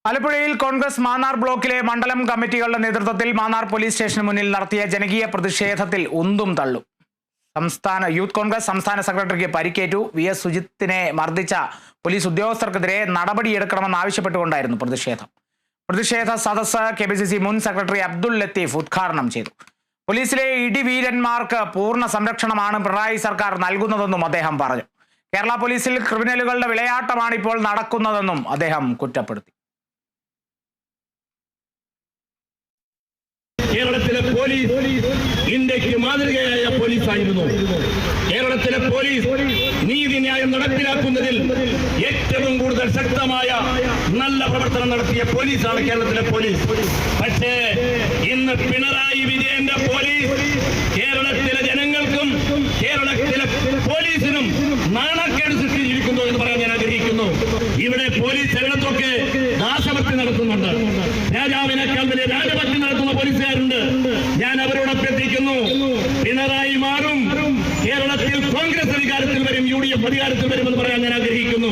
ആലപ്പുഴയിൽ കോൺഗ്രസ് മാന്നാർ ബ്ലോക്കിലെ മണ്ഡലം കമ്മിറ്റികളുടെ നേതൃത്വത്തിൽ മാന്നാർ പോലീസ് സ്റ്റേഷന് മുന്നിൽ നടത്തിയ ജനകീയ പ്രതിഷേധത്തിൽ ഉന്തും തള്ളും. യൂത്ത് കോൺഗ്രസ് സംസ്ഥാന സെക്രട്ടറിക്ക് പരിക്കേറ്റു. VS സുജിത്തിനെ മർദ്ദിച്ച പോലീസ് ഉദ്യോഗസ്ഥർക്കെതിരെ നടപടിയെടുക്കണമെന്ന് ആവശ്യപ്പെട്ടുകൊണ്ടായിരുന്നു പ്രതിഷേധ സദസ്സ് KPCC മുൻ സെക്രട്ടറി അബ്ദുൾ ലത്തീഫ് ഉദ്ഘാടനം ചെയ്തു. പോലീസിലെ ഇടിവീരന്മാർക്ക് പൂർണ്ണ സംരക്ഷണമാണ് പിണറായി സർക്കാർ നൽകുന്നതെന്നും അദ്ദേഹം പറഞ്ഞു. കേരള പോലീസിൽ ക്രിമിനലുകളുടെ വിളയാട്ടമാണ് ഇപ്പോൾ നടക്കുന്നതെന്നും അദ്ദേഹം കുറ്റപ്പെടുത്തി. കേരളത്തിലെ പോലീസ് ഇന്ത്യക്ക് മാതൃകയായ പോലീസായിരുന്നു. കേരളത്തിലെ പോലീസ് നീതിന്യായം നടപ്പിലാക്കുന്നതിൽ ഏറ്റവും കൂടുതൽ ശക്തമായ നല്ല പ്രവർത്തനം നടത്തിയ പോലീസാണ് കേരളത്തിലെ പോലീസ്. പക്ഷേ ഇന്ന് പിണറായി വിജയന്റെ പോലീസ് കേരളത്തിലെ ജനങ്ങൾക്കും കേരളത്തിലെ പോലീസിനും നാണക്കേട് സൃഷ്ടിച്ചിരിക്കുന്നു എന്ന് പറയാൻ ഞാൻ ആഗ്രഹിക്കുന്നു. ഇവിടെ പോലീസ് കേരളത്തൊക്കെ നാശഭക്തി നടത്തുന്നുണ്ട്. രാജാവിനേക്കാൾ വലിയ രാജഭക്തി നടത്തുന്ന പോലീസുകാരുണ്ട്. ഞാൻ അവരോട് അഭ്യർത്ഥിക്കുന്നു, പിണറായി മാറും, കേരളത്തിൽ കോൺഗ്രസ് അധികാരത്തിൽ വരും, UDF അധികാരത്തിൽ വരുമെന്ന് പറയാൻ ഞാൻ ആഗ്രഹിക്കുന്നു.